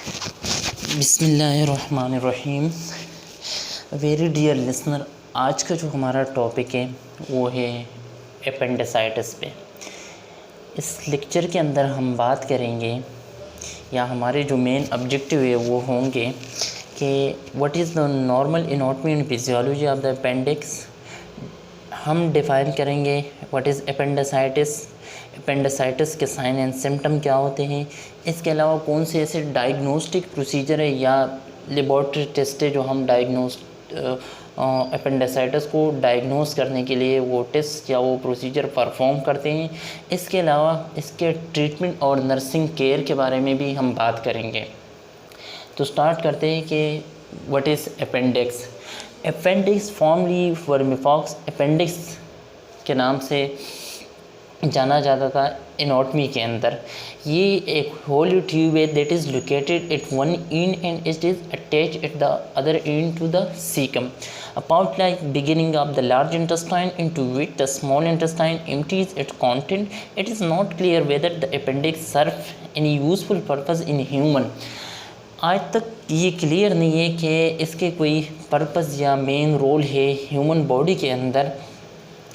बिस्मिल्लाहिर्रहमानिर्रहीम। Very dear listener, आज का जो हमारा टॉपिक है वो है एपेंडिसाइटिस पे। इस लेक्चर के अंदर हम बात करेंगे या हमारे जो मेन ऑब्जेक्टिव है वो होंगे कि what is the normal anatomy and physiology of the appendix. हम डिफ़ाइन करेंगे व्हाट इज़ एपेंडिसाइटिस के साइन एंड सिम्टम क्या होते हैं। इसके अलावा कौन से ऐसे डायग्नोस्टिक प्रोसीजर है या लेबॉर्ट्री टेस्ट है जो हम एपेंडिसाइटिस को डायग्नोस करने के लिए वो टेस्ट या वो प्रोसीजर परफॉर्म करते हैं। इसके अलावा इसके ट्रीटमेंट और नर्सिंग केयर के बारे में भी हम बात करेंगे। तो स्टार्ट करते हैं कि what is appendix. Appendix formally vermiform appendix के नाम से जाना जाता था एनाटॉमी के अंदर। ये एक होल ट्यूब है that is located at one end and it is attached at the other end to the caecum. A pouch like beginning of the large intestine into which the small intestine empties its content. It is not clear whether the appendix serves any useful purpose in human. आज तक ये clear नहीं है कि इसके कोई purpose या main role है ह्यूमन बॉडी के अंदर।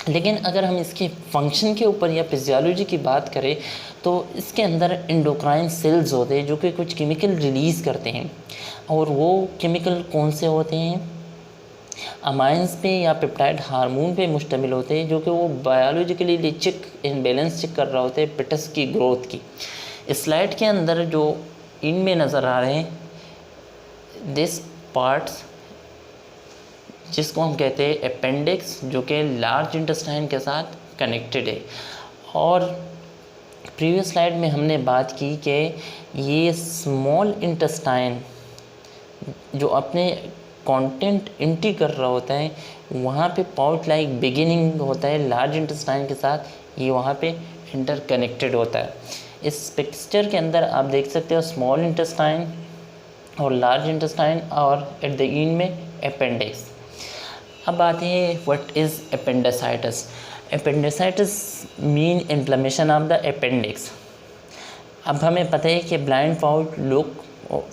लेकिन अगर हम इसके फंक्शन के ऊपर या फिजियोलॉजी की बात करें तो इसके अंदर एंडोक्राइन सेल्स होते हैं जो कि कुछ केमिकल रिलीज़ करते हैं। और वो केमिकल कौन से होते हैं? अमाइंस पे या पेप्टाइड हार्मोन पे मुश्तमिल होते हैं जो कि वो बायोलॉजिकली चेक इनबैलेंस चेक कर रहा होता है फिटस की ग्रोथ की। स्लाइड के अंदर जो इनमें नज़र आ रहे हैं दिस पार्ट्स जिसको हम कहते हैं अपेंडिक्स, जो कि लार्ज इंटेस्टाइन के साथ कनेक्टेड है। और प्रीवियस स्लाइड में हमने बात की कि ये स्मॉल इंटेस्टाइन जो अपने कंटेंट एंट्री कर रहा होता है वहाँ पे पाउच लाइक बिगिनिंग होता है लार्ज इंटेस्टाइन के साथ, ये वहाँ पे इंटर कनेक्टेड होता है। इस पिक्चर के अंदर आप देख सकते हो स्मॉल इंटेस्टाइन और लार्ज इंटेस्टाइन और एट द एंड में अपेंडिक्स। अब आते हैं what is appendicitis. Appendicitis mean inflammation of the appendix. अब हमें पता है कि blind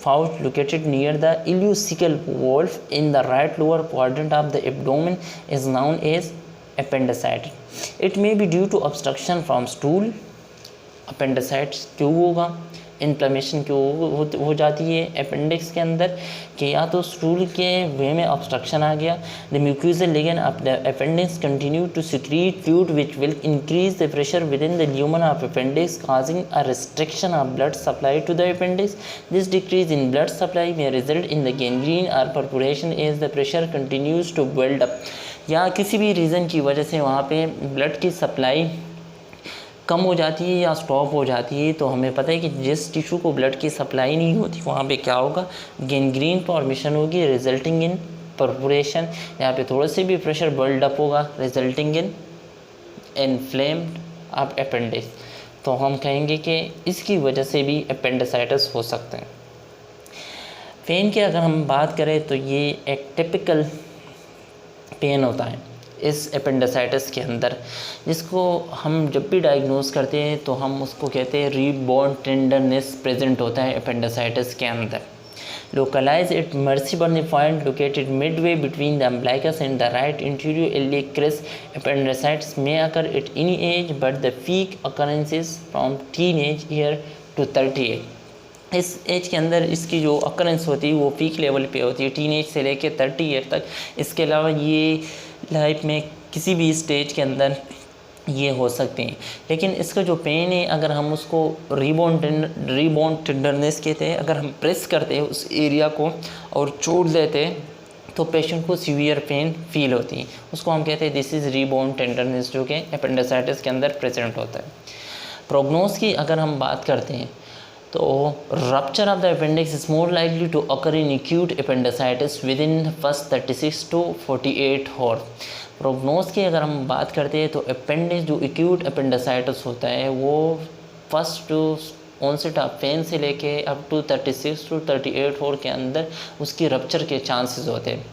pouch located near the ileocecal valve in the right lower quadrant of the abdomen is known as appendicitis. It may be due to obstruction from stool. Appendicitis क्यों होगा? Inflammation क्यों हो जाती है अपेंडिक्स के अंदर कि या तो स्टूल के वे में ऑब्स्ट्रक्शन आ गया। The mucosal ligand of the appendix continue to secrete fluid which will increase the pressure with in the lumen of appendix causing a restriction of blood supply to the appendix. This decrease in blood supply may result in the gangrene और perforation as the pressure continues to build up. या किसी भी reason की वजह से वहाँ पे blood की सप्लाई कम हो जाती है या स्टॉप हो जाती है, तो हमें पता है कि जिस टिश्यू को ब्लड की सप्लाई नहीं होती वहाँ पे क्या होगा? गैंग्रीन फॉर्मेशन होगी रिजल्टिंग इन परफोरेशन। यहाँ पे थोड़ा से भी प्रेशर बिल्ड अप होगा resulting in inflamed of appendix. तो हम कहेंगे कि इसकी वजह से भी अपेंडिसाइटिस हो सकते हैं। पेन की अगर हम बात करें तो ये एक टिपिकल पेन होता है इस अपेंडिसाइटिस के अंदर, जिसको हम जब भी डायग्नोस करते हैं तो हम उसको कहते हैं रीबॉर्न टेंडरनेस प्रेजेंट होता है अपेंडिसाइटिस के अंदर। Localise it McBurney point located midway between the umbilicus and the right interior iliac crest. Appendicitis may occur at any age but the peak occurrences from teenage year to 38। इस as के अंदर इसकी जो occurrence होती है वो peak level पे होती है टीनेज से लेके 30 ईयर तक। इसके अलावा ये लाइफ में किसी भी स्टेज के अंदर ये हो सकते हैं। लेकिन इसका जो पेन है अगर हम उसको रीबॉर्न टेंडरनेस कहते हैं, अगर हम प्रेस करते हैं उस एरिया को और छोड़ देते हैं तो पेशेंट को सीवियर पेन फील होती है, उसको हम कहते हैं दिस इज़ रीबॉर्न टेंडरनेस जो कि अपेंडिसाइटिस के अंदर प्रेजेंट होता है। प्रोग्नोस की अगर हम बात करते हैं तो rupture of the appendix is more likely to occur in acute appendicitis within first 36 to 48 hour. Prognosis की अगर हम बात करते हैं तो अपेंडिक्स जो एक्यूट अपेंडिसाइटिस होता है वो first to onset of pain से लेके अप टू 36 to 38 आवर के अंदर उसकी रप्चर के चांसेस होते हैं।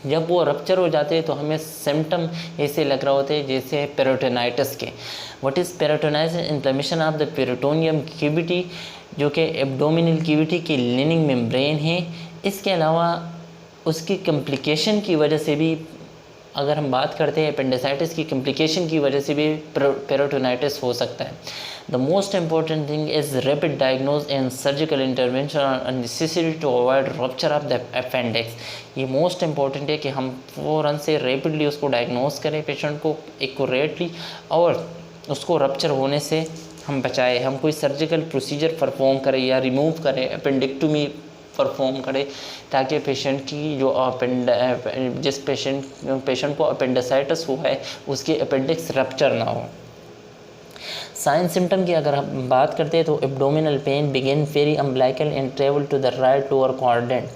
जब वो रप्चर हो जाते हैं तो हमें सिम्टम ऐसे लग रहा होते हैं जैसे पेरिटोनाइटिस के। What is peritonitis? Inflammation of the peritoneum cavity जो कि एब्डोमिनल कैविटी की लिनिंग मेम्ब्रेन है। इसके अलावा उसकी कम्प्लिकेशन की वजह से भी, अगर हम बात करते हैं अपेंडिसाइटिस की कम्प्लिकेशन की वजह से भी पेरिटोनाइटिस हो सकता है। The most important thing is rapid diagnose and surgical intervention are necessary to avoid rupture of the appendix. ये मोस्ट इम्पॉर्टेंट है कि हम फ़ौरन से रैपिडली उसको डायग्नोज करें पेशेंट को एक्यूरेटली, और उसको रप्चर होने से हम बचाएं। हम कोई सर्जिकल प्रोसीजर परफॉर्म करें या रिमूव करें, अपेंडिक्टोमी परफॉर्म करें, ताकि पेशेंट की जो जिस पेशेंट को अपेंडिसाइटिस हुआ है उसकी अपेंडिक्स रप्चर ना हो। साइन सिम्टम की अगर हम बात करते हैं तो abdominal pain begin very umbilical and travel to the right lower quadrant.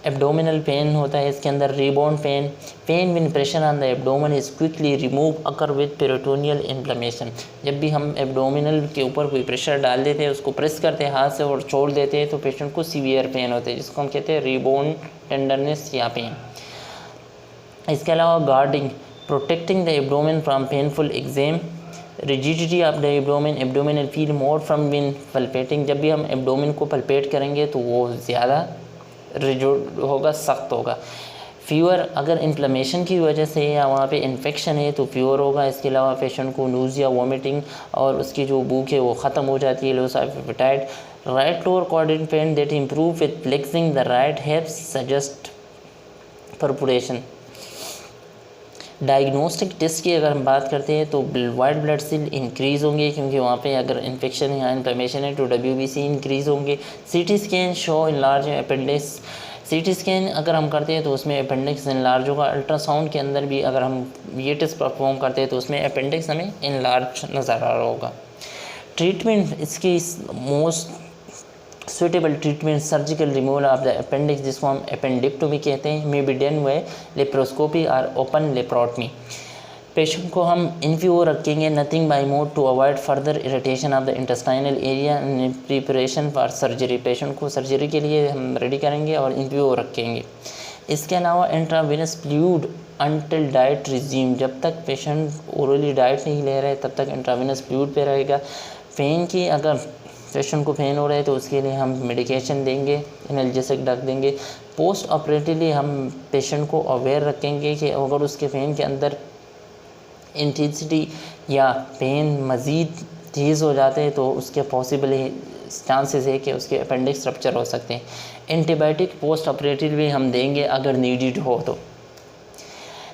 Abdominal pain होता है, इसके अंदर rebound pain when pressure on the abdomen is quickly remove occur with peritoneal inflammation. जब भी हम एब्डोमिनल के ऊपर कोई प्रेशर डाल देते हैं, उसको प्रेस करते हैं हाथ से और छोड़ देते हैं, तो पेशेंट को सीवियर पेन होते हैं, जिसको हम कहते हैं रीबाउंड टेंडरनेस या पेन। इसके अलावा guarding, protecting the abdomen from painful exam, rigidity of the abdominal feel more from when palpating. जब भी हम एब्डोमेन को पल्पेट करेंगे तो वो ज़्यादा रिजिड होगा, सख्त होगा। फीवर, अगर इन्फ्लेमेशन की वजह से या वहाँ पे इन्फेक्शन है तो फीवर होगा। इसके अलावा पेशेंट को नोज़िया, वॉमिटिंग और उसकी जो भूख है वो ख़त्म हो जाती है, loss of appetite. Right lower quadrant pain that improve with flexing the right hips suggest perforation. Diagnostic test की अगर हम बात करते हैं तो वाइट ब्लड सेल इंक्रीज़ होंगे, क्योंकि वहाँ पे अगर इन्फेक्शन या इन्फ्लेमेशन है तो WBC इंक्रीज़ होंगे। CT scan show enlarge appendix. CT scan अगर हम करते हैं तो उसमें अपेंडिक्स इनलार्ज होगा। अल्ट्रासाउंड के अंदर भी अगर हम ये टेस्ट परफॉर्म करते हैं तो उसमें अपेंडिक्स हमें इनलार्ज नज़र आ रहा होगा। ट्रीटमेंट, इसकी most suitable treatment surgical removal of the appendix, जिसको हम अपेंडिक्टोमी कहते हैं, may be done by laparoscopy और ओपन लेप्रोटमी। पेशेंट को हम इन व्यू रखेंगे, nothing by mouth to avoid further irritation of the intestinal area and preparation for surgery. पेशेंट को सर्जरी के लिए हम रेडी करेंगे और इन व्यू रखेंगे। इसके अलावा intravenous fluid until diet resume, जब तक पेशेंट ओरली डाइट नहीं ले रहे तब तक इंट्रावेनस फ्लूइड पे रहेगा। पेन की, अगर पेशेंट को पेन हो रहा है तो उसके लिए हम मेडिकेशन देंगे, एनाल्जेसिक ड्रग देंगे। पोस्ट ऑपरेटिवली हम पेशेंट को अवेयर रखेंगे कि अगर उसके पेन के अंदर इंटेंसिटी या पेन मज़ीद तेज़ हो जाते हैं तो उसके पॉसिबल चांसेस है कि उसके अपेंडिक्स रप्चर हो सकते हैं। एंटीबायोटिक पोस्ट ऑपरेटिवली हम देंगे अगर नीडेड हो तो।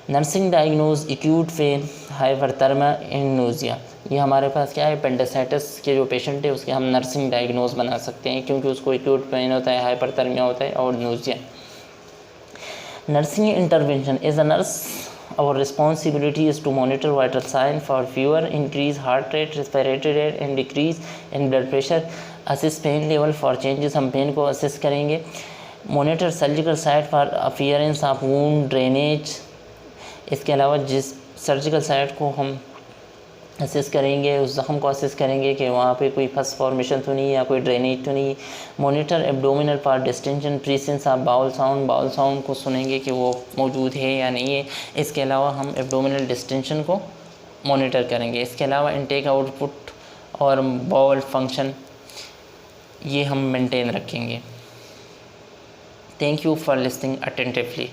Nursing diagnose acute pain, hyperthermia and nausea. ये हमारे पास क्या है, अपेंडिसाइटिस के जो पेशेंट है उसके हम नर्सिंग डायग्नोज बना सकते हैं, क्योंकि उसको एक्यूट पेन होता है, हाइपरथर्मिया होता है और nausea. Nursing intervention, as a nurse our responsibility is to monitor vital signs for fever, increase heart rate, respiratory rate and decrease in blood pressure, assess pain level for changes, हम pen को assess करेंगे। monitor surgical site for appearance of wound, drainage। इसके अलावा जिस surgical site को हम assess करेंगे, उस ज़ख्म को असेस करेंगे कि वहाँ पे कोई फस फॉर्मेशन तो नहीं या कोई ड्रेनेज तो नहीं। Monitor abdominal part distension, presence of bowel sound को सुनेंगे कि वो मौजूद है या नहीं है। इसके अलावा हम एब्डोमिनल डिस्टेंशन को मॉनिटर करेंगे। इसके अलावा इनटेक आउटपुट और बाउल फंक्शन ये हम मेंटेन रखेंगे। Thank you for listening attentively.